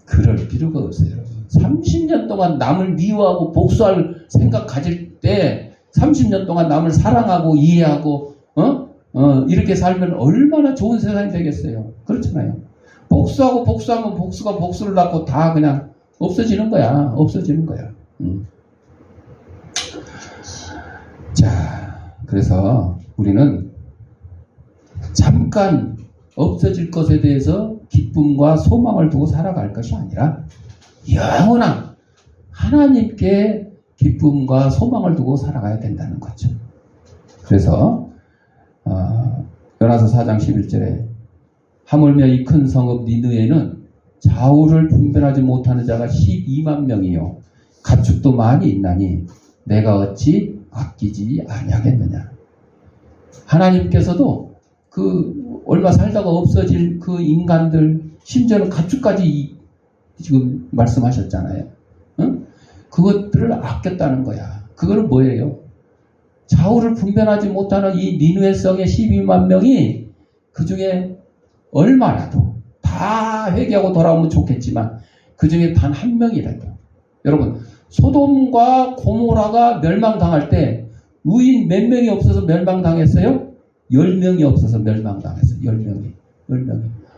그럴 필요가 없어요. 30년 동안 남을 미워하고 복수할 생각 가질 때 30년 동안 남을 사랑하고 이해하고 이렇게 살면 얼마나 좋은 세상이 되겠어요. 그렇잖아요. 복수하면 복수가 복수를 낳고 다 그냥 없어지는 거야. 자, 그래서 우리는 잠깐 없어질 것에 대해서 기쁨과 소망을 두고 살아갈 것이 아니라 영원한 하나님께 기쁨과 소망을 두고 살아가야 된다는 거죠. 그래서 요나서 4장 11절에 하물며 이 큰 성읍 니느웨는 좌우를 분별하지 못하는 자가 12만 명이요 가축도 많이 있나니 내가 어찌 아끼지 아니하겠느냐. 하나님께서도 그 얼마 살다가 없어질 그 인간들, 심지어는 가축까지 지금 말씀하셨잖아요. 응? 그것들을 아꼈다는 거야. 그거는 뭐예요? 좌우를 분별하지 못하는 이 니느웨 성의 12만 명이 그 중에 얼마라도 다 회개하고 돌아오면 좋겠지만 그 중에 단 한 명이라도, 여러분 소돔과 고모라가 멸망당할 때 의인 몇 명이 없어서 멸망당했어요? 10명이 없어서 멸망당했어요. 10명이.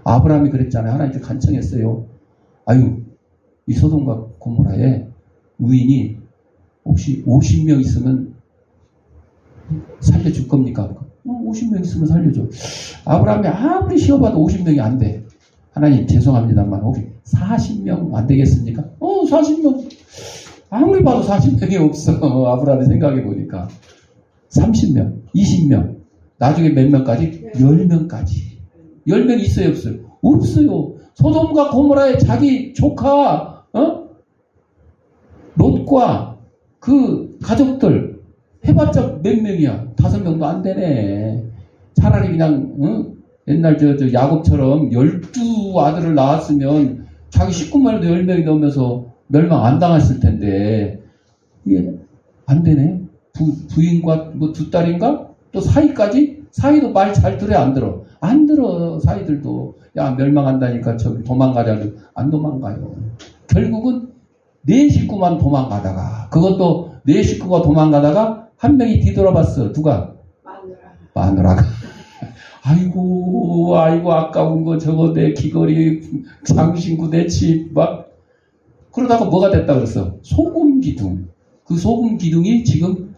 아브라함이 그랬잖아요. 하나님께 간청했어요. 아유, 이 소돔과 고모라에 의인이 혹시 50명 있으면 살려줄 겁니까? 50명 있으면 살려줘. 아브라함이 아무리 쉬어봐도 50명이 안 돼. 하나님 죄송합니다만 혹시 40명 안 되겠습니까? 40명. 아무리 봐도 40명이 없어. 아브라함이 생각해 보니까 30명, 20명, 나중에 몇 명까지? 10명까지. 10명 있어요, 없어요? 없어요. 소돔과 고모라의 자기 조카 롯과 그 가족들 해봤자 몇 명이야? 5명도 안 되네. 차라리 그냥 옛날 저 야곱처럼 12아들을 낳았으면 자기 식구만 해도 10명이 넘어서 멸망 안 당했을 텐데 이게 안 되네. 부인과 뭐 두 딸인가? 또 사이까지? 사이도 말 잘 들어야 안 들어. 안 들어. 사이들도 야 멸망한다니까 저기 도망가자. 안 도망가요. 결국은 네 식구만 도망가다가, 그것도 네 식구가 도망가다가 한 명이 뒤돌아봤어. 누가? 마누라가. 아이고 아까운 거 저거 내 귀걸이 장신구 내 집 막 그러다가 뭐가 됐다 그랬어? 소금 기둥. 그 소금 기둥이 지금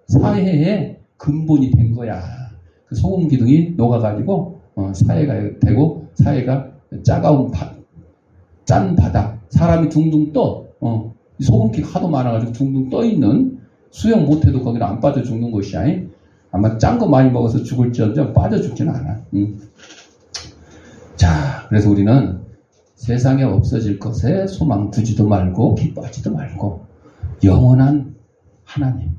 사해의 근본이 된 거야. 그 소금 기둥이 녹아가지고 사해가 되고, 사해가 짜가운 짠 바다, 사람이 둥둥 떠. 소금기 하도 많아가지고 둥둥 떠 있는, 수영 못해도 거기는 안 빠져 죽는 곳이야. 아마 짠 거 많이 먹어서 죽을지언정 빠져 죽지는 않아. 자, 그래서 우리는 세상에 없어질 것에 소망 두지도 말고 기뻐하지도 말고 영원한 하나님,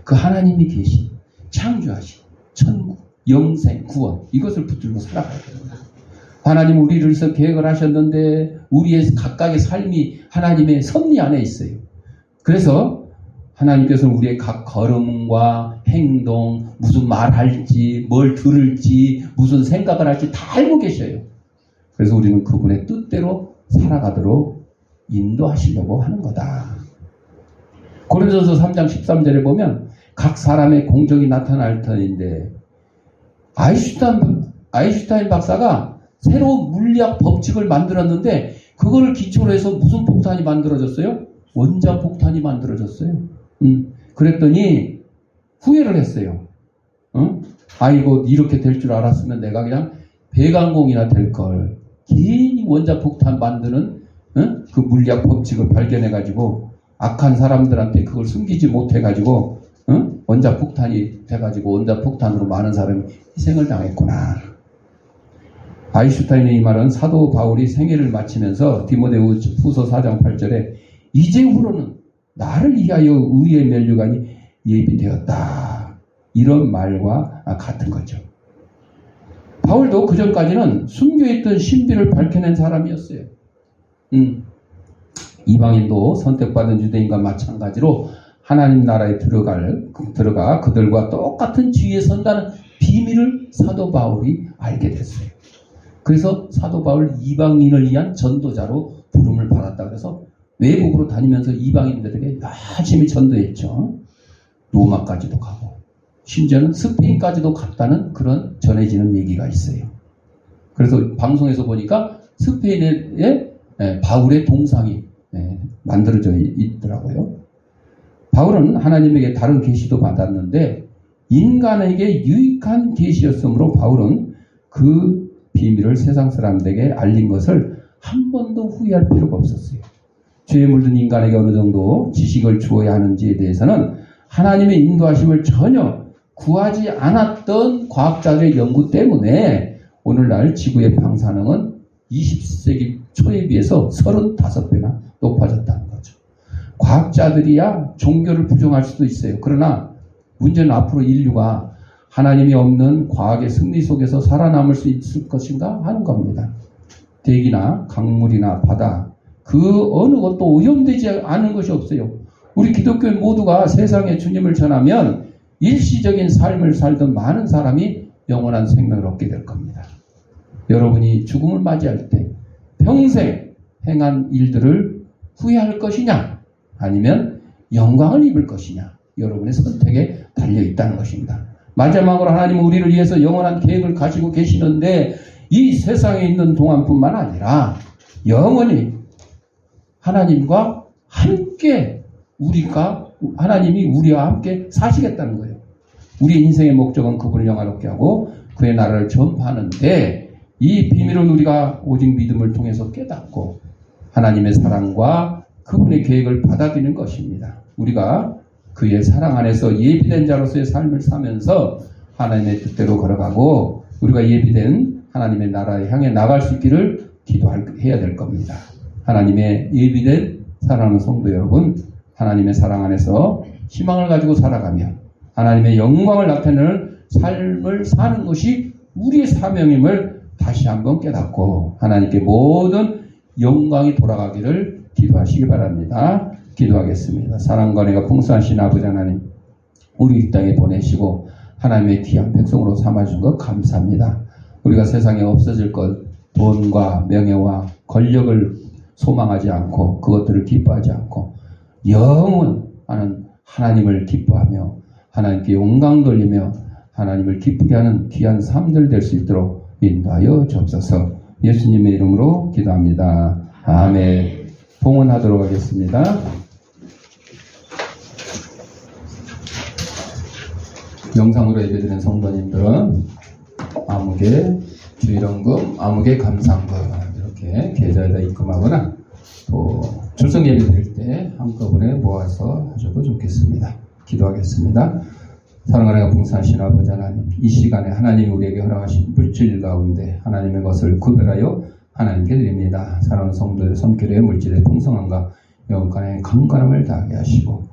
그 하나님이 계신 창조하신 천국, 영생, 구원, 이것을 붙들고 살아가야 됩니다. 하나님 우리를 위해서 계획을 하셨는데 우리의 각각의 삶이 하나님의 섭리 안에 있어요. 그래서 하나님께서는 우리의 각 걸음과 행동, 무슨 말할지, 뭘 들을지, 무슨 생각을 할지 다 알고 계셔요. 그래서 우리는 그분의 뜻대로 살아가도록 인도하시려고 하는 거다. 고린도서 3장 13절에 보면 각 사람의 공적이 나타날 터인데, 아인슈타인 박사가 새로운 물리학 법칙을 만들었는데 그거를 기초로 해서 무슨 폭탄이 만들어졌어요? 원자 폭탄이 만들어졌어요. 그랬더니 후회를 했어요. 아이고 이렇게 될 줄 알았으면 내가 그냥 배관공이나 될 걸. 괜히 원자 폭탄 만드는 그 물리학 법칙을 발견해가지고 악한 사람들한테 그걸 숨기지 못해가지고 원자 폭탄이 돼가지고 원자 폭탄으로 많은 사람이 희생을 당했구나. 아인슈타인의 이 말은 사도 바울이 생애를 마치면서 디모데후서 4장 8절에 이제후로는 나를 위하여 의의 면류관이 예비되었다, 이런 말과 같은 거죠. 바울도 그전까지는 숨겨있던 신비를 밝혀낸 사람이었어요. 이방인도 선택받은 유대인과 마찬가지로 하나님 나라에 들어가 그들과 똑같은 지위에 선다는 비밀을 사도 바울이 알게 됐어요. 그래서 사도 바울 이방인을 위한 전도자로 부름을 받았다 그래서 외국으로 다니면서 이방인들에게 열심히 전도했죠. 로마까지도 가고 심지어는 스페인까지도 갔다는 그런 전해지는 얘기가 있어요. 그래서 방송에서 보니까 스페인에 바울의 동상이 만들어져 있더라고요. 바울은 하나님에게 다른 계시도 받았는데 인간에게 유익한 계시였으므로 바울은 그 비밀을 세상 사람들에게 알린 것을 한 번도 후회할 필요가 없었어요. 죄에 물든 인간에게 어느 정도 지식을 주어야 하는지에 대해서는 하나님의 인도하심을 전혀 구하지 않았던 과학자들의 연구 때문에 오늘날 지구의 방사능은 20세기 초에 비해서 35배나 높아졌다는 거죠. 과학자들이야 종교를 부정할 수도 있어요. 그러나 문제는 앞으로 인류가 하나님이 없는 과학의 승리 속에서 살아남을 수 있을 것인가 하는 겁니다. 대기나 강물이나 바다 그 어느 것도 오염되지 않은 것이 없어요. 우리 기독교인 모두가 세상에 주님을 전하면 일시적인 삶을 살던 많은 사람이 영원한 생명을 얻게 될 겁니다. 여러분이 죽음을 맞이할 때 평생 행한 일들을 후회할 것이냐 아니면 영광을 입을 것이냐 여러분의 선택에 달려있다는 것입니다. 마지막으로 하나님은 우리를 위해서 영원한 계획을 가지고 계시는데 이 세상에 있는 동안뿐만 아니라 영원히 하나님과 함께 하나님이 우리와 함께 사시겠다는 거예요. 우리 인생의 목적은 그분을 영화롭게 하고 그의 나라를 전파하는데 이 비밀은 우리가 오직 믿음을 통해서 깨닫고 하나님의 사랑과 그분의 계획을 받아들이는 것입니다. 우리가 그의 사랑 안에서 예비된 자로서의 삶을 사면서 하나님의 뜻대로 걸어가고 우리가 예비된 하나님의 나라에 향해 나갈 수 있기를 기도해야 될 겁니다. 하나님의 예비된 사랑하는 성도 여러분, 하나님의 사랑 안에서 희망을 가지고 살아가며 하나님의 영광을 나타내는 삶을 사는 것이 우리의 사명임을 다시 한번 깨닫고 하나님께 모든 영광이 돌아가기를 기도하시기 바랍니다. 기도하겠습니다. 사랑과 은혜가 풍성하신 아버지 하나님, 우리 이 땅에 보내시고 하나님의 귀한 백성으로 삼아주신 것 감사합니다. 우리가 세상에 없어질 것, 돈과 명예와 권력을 소망하지 않고 그것들을 기뻐하지 않고 영원하는 하나님을 기뻐하며 하나님께 영광 돌리며 하나님을 기쁘게 하는 귀한 삶들 될 수 있도록 인도하여 주옵소서. 예수님의 이름으로 기도합니다. 아멘. 봉헌하도록 하겠습니다. 영상으로 예배드리는 성도님들은 아무개 주일원금, 아무개 감상금 이렇게 계좌에다 입금하거나 또 출석 예배 드릴 때 한꺼번에 모아서 하셔도 좋겠습니다. 기도하겠습니다. 사랑하는 풍성하신 아버지 하나님, 이 시간에 하나님이 우리에게 허락하신 물질 가운데 하나님의 것을 구별하여 하나님께 드립니다. 사랑하는 성도들의 손길에 물질의 풍성함과 영혼간의 강건함을 다하게 하시고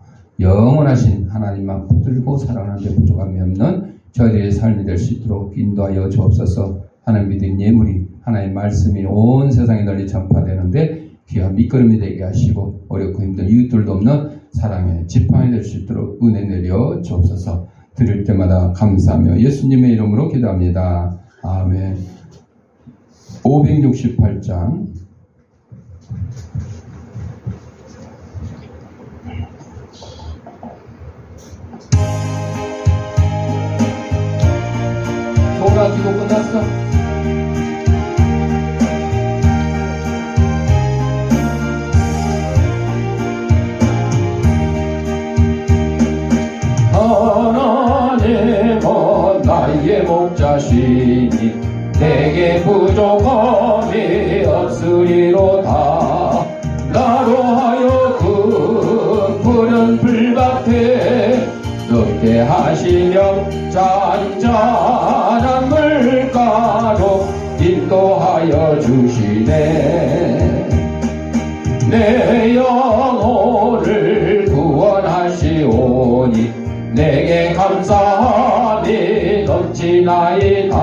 영원하신 하나님만 붙들고 살아가는 데 부족함이 없는 저희들의 삶이 될 수 있도록 인도하여 주옵소서. 하나님 믿은 예물이 하나님의 말씀이 온 세상에 널리 전파되는데 귀한 밑거름이 되게 하시고 어렵고 힘든 이웃들도 없는 사랑의 지팡이 될 수 있도록 은혜 내려 주옵소서. 드릴 때마다 감사하며 예수님의 이름으로 기도합니다. 아멘. 568장 소라 기도 끝났어? 하나님은 나의 목자시니 내게 부족함이 없으리로다. 나로 하여금 푸른 풀밭에 눕게 하시며 잔잔한 물가로 인도하여 주시네. 내 영혼을 구원하시오니 내게 감사함이 넘치나이다.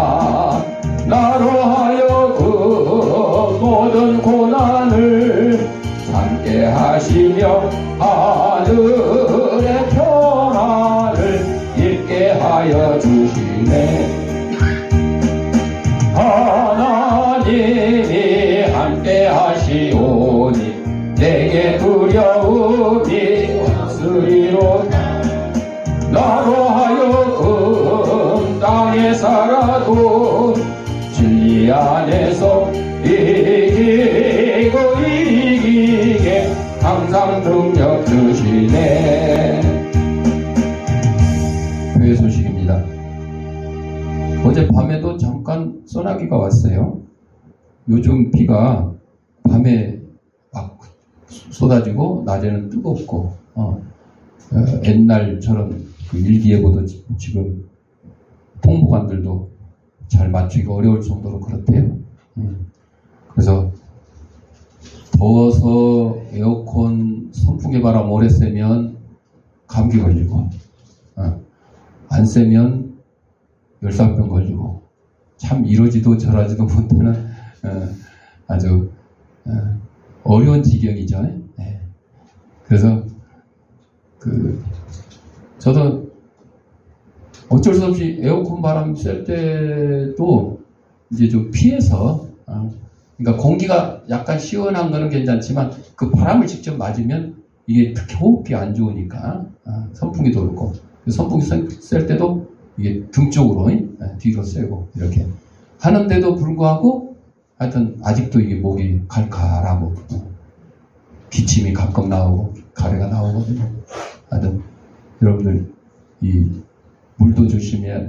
나로 하여금 모든 고난을 함께 하시며 하늘의 평안을 입게 하여 주시네. 하나님이 함께 하시오니 내게 두려움이 없으리로다. 나로 하여금 땅에 살아도 진리 안에서 이기고 이기게 항상 능력 주시네. 교회 소식입니다. 밤에도 잠깐 소나기가 왔어요. 요즘 비가 밤에 막 쏟아지고 낮에는 뜨겁고 옛날처럼 그 일기예보도 지금 통보관들도 잘 맞추기 어려울 정도로 그렇대요. 그래서 더워서 에어컨 선풍기 바람 오래 쐬면 감기 걸리고 안 쐬면 열사병 걸리고 참 이러지도 저러지도 못하는 아주 어려운 지경이죠. 네. 그래서 저도 어쩔 수 없이 에어컨 바람 쐴 때도 이제 좀 피해서 그러니까 공기가 약간 시원한 거는 괜찮지만 그 바람을 직접 맞으면 이게 특히 호흡이 안 좋으니까 선풍기도 그렇고 선풍기 쐴 때도 이게 등 쪽으로 뒤로 쐬고 이렇게 하는데도 불구하고 하여튼 아직도 이게 목이 칼칼하고 기침이 가끔 나오고 가래가 나오거든요. 하여튼 여러분들 이 물도 조심해야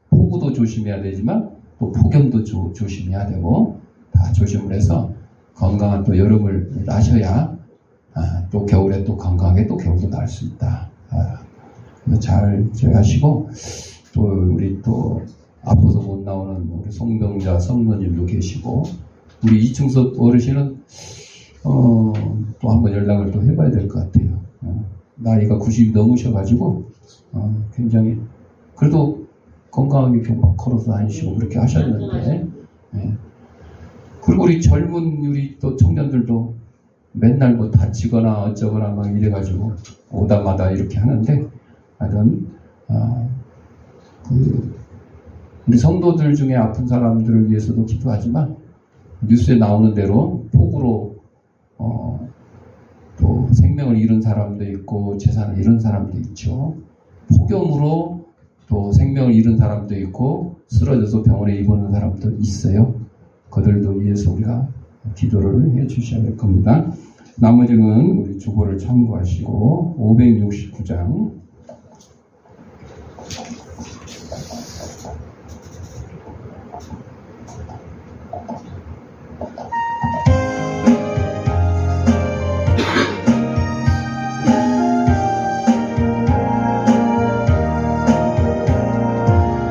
폭우도 조심해야 되지만 또 폭염도 조심해야 되고 다 조심을 해서 건강한 또 여름을 나셔야 또 겨울에 또 건강하게 또 겨울도 날 수 있다. 잘 하시고 또 우리 또 아파서 못 나오는 우리 송병자 성도님도 계시고 우리 이충섭 어르신은 또 한번 연락을 또 해봐야 될 것 같아요. 나이가 90이 넘으셔가지고 굉장히 그래도 건강하게 이렇게 막 걸어서 다니시고 그렇게 하셨는데 그리고 우리 젊은 우리 또 청년들도 맨날 뭐 다치거나 어쩌거나 막 이래가지고 오다마다 이렇게 하는데 하여튼 우리 성도들 중에 아픈 사람들을 위해서도 기도하지만 뉴스에 나오는 대로 폭우로 또 생명을 잃은 사람도 있고 재산을 잃은 사람도 있죠. 폭염으로 또 생명을 잃은 사람도 있고 쓰러져서 병원에 입원한 사람도 있어요. 그들도 위해서 우리가 기도를 해 주셔야 될 겁니다. 나머지는 우리 주보를 참고하시고 569장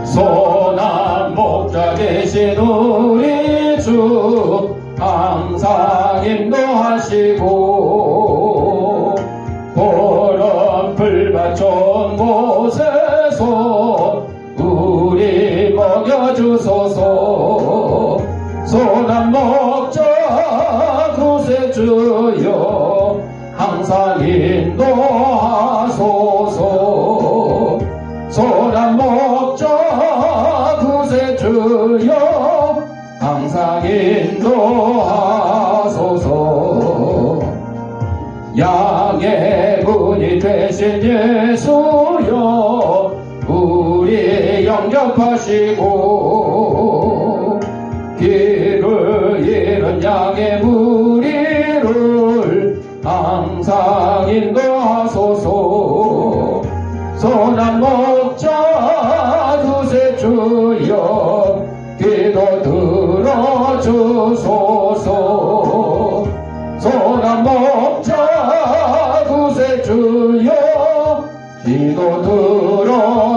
선한 목자 되신 우리 주 항상 인도하시고 보름 불밭 좋은 곳에서 우리 먹여주소서. 선한 목자 구세주여 항상 인도하소서. 선한 목자 구세주여 항상 인도하소서. 양의 문이 되신 예수여 우리 영접하시고 길을 잃은 양의 무리를 항상 인도하소서. 선한 목자 구세주여 기도 들어주소서. 선한 목자 구세주여 기도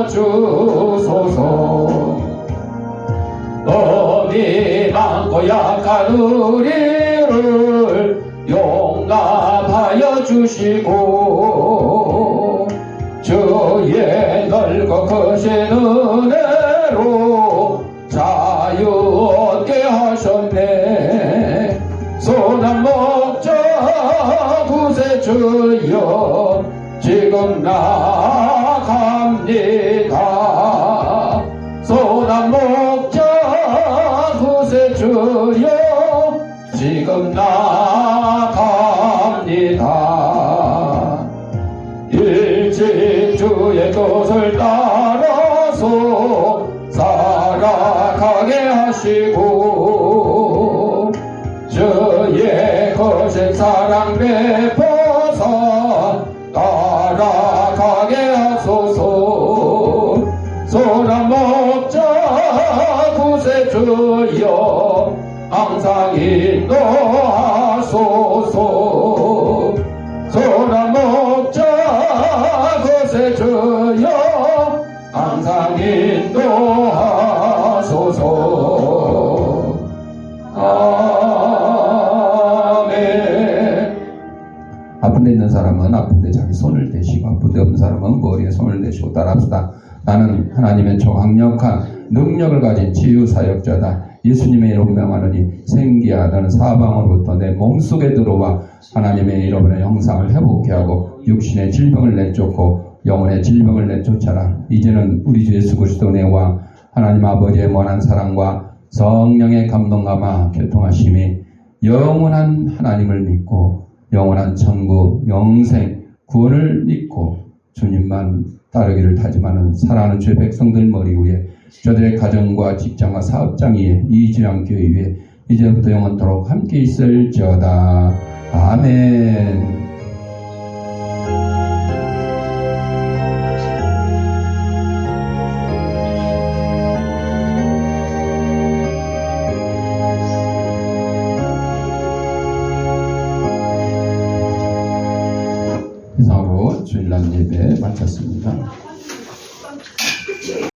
들어주소서. 범이 많고 약한 우리를 용납하여 주시고 주의 넓고 크신 은혜로 자유 얻게 하셨네. 선한 목자 구세주여 지금 나갑니다. 선한 목자 구세주여 지금 나갑니다. 일찍 주의 뜻을 따라서 살아가게 하시고 주의 거센 사랑 베푸사 따라가게 하소서. 선한 목자 주여 항상 인도하소서. 소란 목자 곳에 주여 항상 인도하소서. 아멘. 아픈 데 있는 사람은 아픈 데 자기 손을 대시고 아픈 데 없는 사람은 머리에 손을 대시고 따라합시다. 나는 하나님의 초강력한 능력을 가진 치유사역자다. 예수님의 이름 명하노니 생기야 너는 사방으로부터 내 몸속에 들어와 하나님의 잃어버린 형상을 회복케 하고 육신의 질병을 내쫓고 영혼의 질병을 내쫓아라. 이제는 우리 주 예수 그리스도 내와 하나님 아버지의 원한 사랑과 성령의 감동감화 교통하심이 영원한 하나님을 믿고 영원한 천국 영생 구원을 믿고 주님만 따르기를 다짐하는 사랑하는 주의 백성들 머리 위에 저들의 가정과 직장과 사업장 위에 이 주양교회 위에 이제부터 영원토록 함께 있을지어다. 아멘. 이상으로 주일날 예배 마쳤습니다.